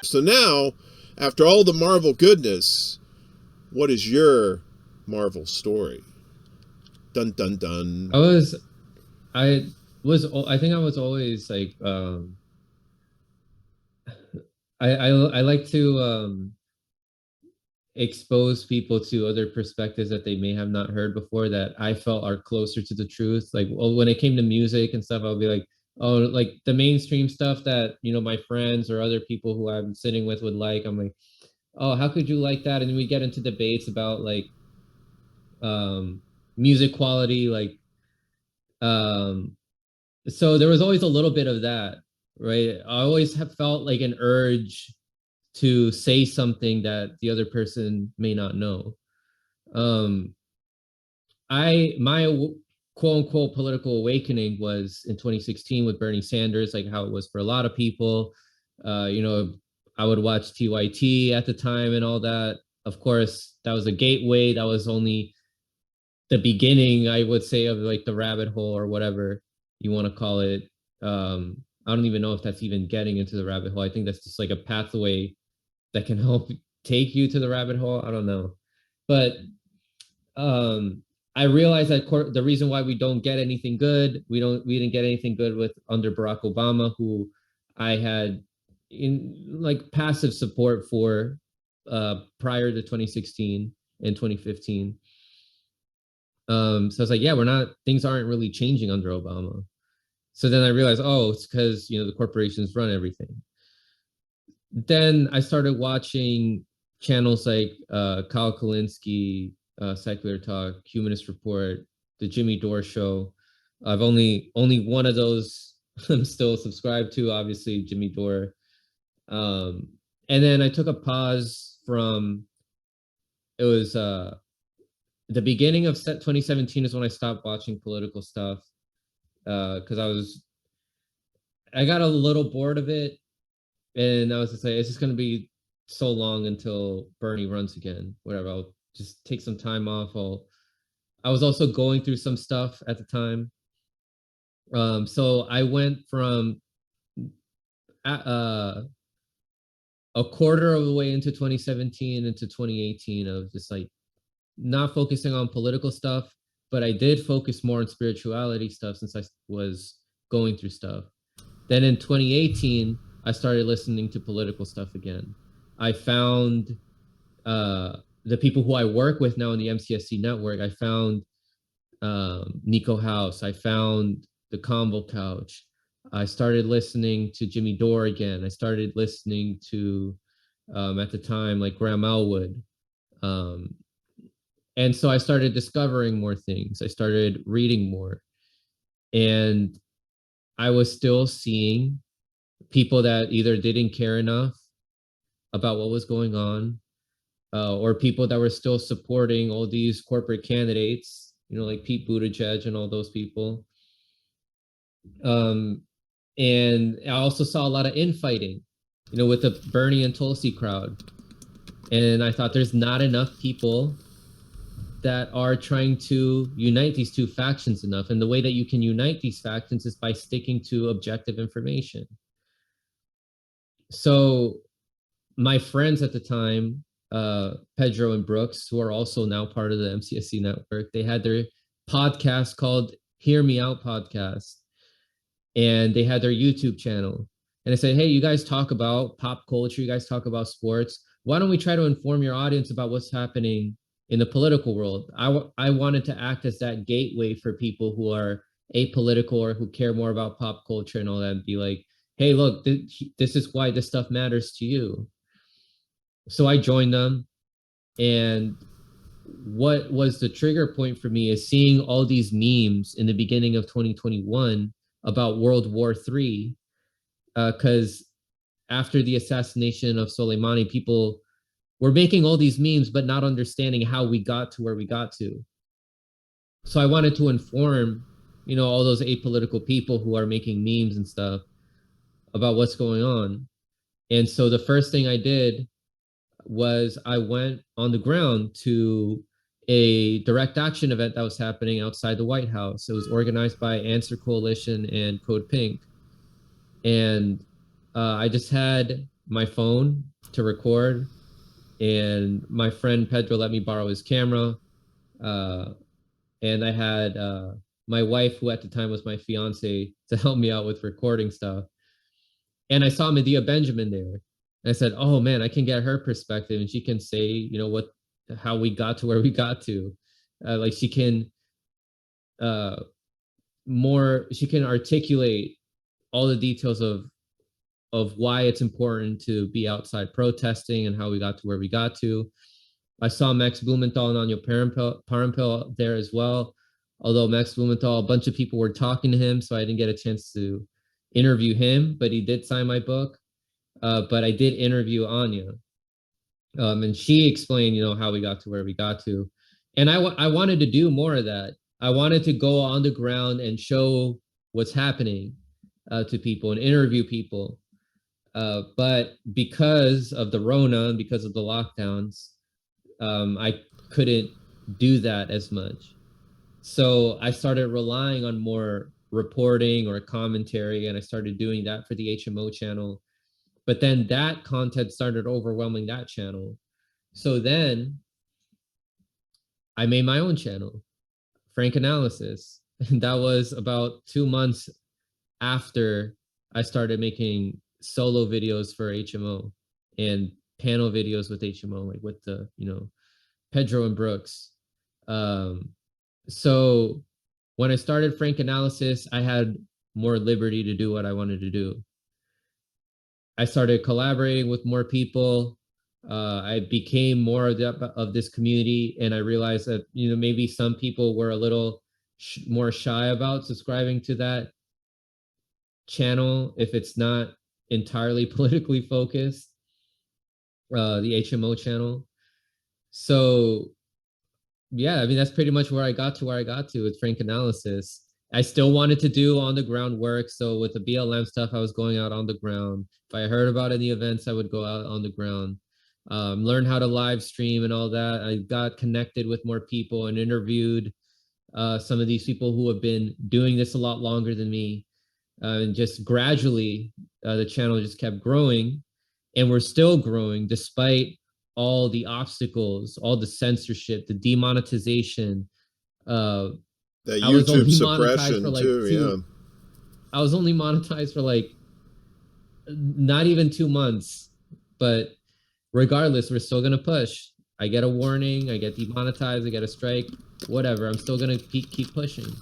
So now, after all the Marvel goodness, what is your Marvel story? Dun dun dun. I was I I think I was always like I like to expose people to other perspectives that they may have not heard before that I felt are closer to the truth. Like, well, when it came to music and stuff, I'll be like, oh, like the mainstream stuff that, my friends or other people who I'm sitting with would like. I'm like, oh, how could you like that? And we get into debates about like um music quality, like um so there was always a little bit of that, right? I always have felt like an urge to say something that the other person may not know. Um, my quote unquote political awakening was in 2016 with Bernie Sanders, like how it was for a lot of people. You know, I would watch TYT at the time and all that. Of course, that was a gateway. That was only the beginning, I would say, of like the rabbit hole or whatever you want to call it. I don't even know if that's even getting into the rabbit hole. I think that's just like a pathway that can help take you to the rabbit hole. I don't know, but I realized that the reason why we don't get anything good, we didn't get anything good with under Barack Obama, who I had in like passive support for prior to 2016 and 2015. So I was like, yeah, we're not, things aren't really changing under Obama. So then I realized, oh, it's because, the corporations run everything. Then I started watching channels like Kyle Kalinske, Secular Talk, Humanist Report, the Jimmy Dore Show. I've only one of those I'm still subscribed to, obviously Jimmy Dore. Um, and then I took a pause from it was the beginning of 2017 is when I stopped watching political stuff because I got a little bored of it, and I was just like, it's just gonna be so long until Bernie runs again. Whatever, I'll just take some time off. I was also going through some stuff at the time, so I went from uh, a quarter of the way into 2017 into 2018 of just like not focusing on political stuff, but I did focus more on spirituality stuff since I was going through stuff. Then in 2018, I started listening to political stuff again. I found the people who I work with now in the MCSC network. I found Nico House. I found the Convo Couch. I started listening to Jimmy Dore again. I started listening to at the time like Graham Elwood. Um, and so I started discovering more things. I started reading more, and I was still seeing people that either didn't care enough about what was going on, or people that were still supporting all these corporate candidates, like Pete Buttigieg and all those people. Um, and I also saw a lot of infighting, with the Bernie and Tulsi crowd. And I thought there's not enough people that are trying to unite these two factions enough. And the way that you can unite these factions is by sticking to objective information. So my friends at the time, Pedro and Brooks, who are also now part of the MCSC network, they had their podcast called Hear Me Out Podcast, and they had their YouTube channel. And I said, hey, you guys talk about pop culture, you guys talk about sports. Why don't we try to inform your audience about what's happening in the political world? I wanted to act as that gateway for people who are apolitical or who care more about pop culture and all that, and be like, hey, look, this is why this stuff matters to you. So I joined them, and what was the trigger point for me is seeing all these memes in the beginning of 2021 about World War III, because after the assassination of Soleimani, people were making all these memes, but not understanding how we got to where we got to. So I wanted to inform, all those apolitical people who are making memes and stuff about what's going on. And so the first thing I did was I went on the ground to a direct action event that was happening outside the White House. It was organized by Answer Coalition and Code Pink. And I just had my phone to record, and my friend Pedro let me borrow his camera. Uh, and I had my wife, who at the time was my fiance, to help me out with recording stuff. And I saw Medea Benjamin there. And I said, "Oh man, I can get her perspective, and she can say, how we got to where we got to. Like she can uh, she can articulate all the details of why it's important to be outside protesting and how we got to where we got to." I saw Max Blumenthal and Anya Parampil there as well. Although Max Blumenthal, a bunch of people were talking to him, so I didn't get a chance to interview him, but he did sign my book. But I did interview Anya, and she explained, how we got to where we got to. And I wanted to do more of that. I wanted to go on the ground and show what's happening to people and interview people. But because of the Rona and because of the lockdowns, I couldn't do that as much. So I started relying on more reporting or commentary, and I started doing that for the HMO channel. But then that content started overwhelming that channel. So then I made my own channel, Frank Analysis. And that was about 2 months after I started making solo videos for HMO and panel videos with HMO, like with the, Pedro and Brooks. Um, so when I started Frank Analysis, I had more liberty to do what I wanted to do. I started collaborating with more people. I became more of this community, and I realized that maybe some people were a little more shy about subscribing to that channel if it's not entirely politically focused, the HMO channel. So yeah, I mean, that's pretty much where I got to with Frank Analysis. I still wanted to do on the ground work. So with the BLM stuff, I was going out on the ground. If I heard about any events, I would go out on the ground, learn how to live stream and all that. I got connected with more people and interviewed some of these people who have been doing this a lot longer than me. And just gradually, the channel just kept growing, and we're still growing despite all the obstacles, all the censorship, the demonetization. Uh, That I was YouTube only monetized for suppression like too, yeah. I was only monetized for like not even 2 months, but regardless, we're still gonna push. I get a warning, I get demonetized, I get a strike, whatever. I'm still gonna keep pushing.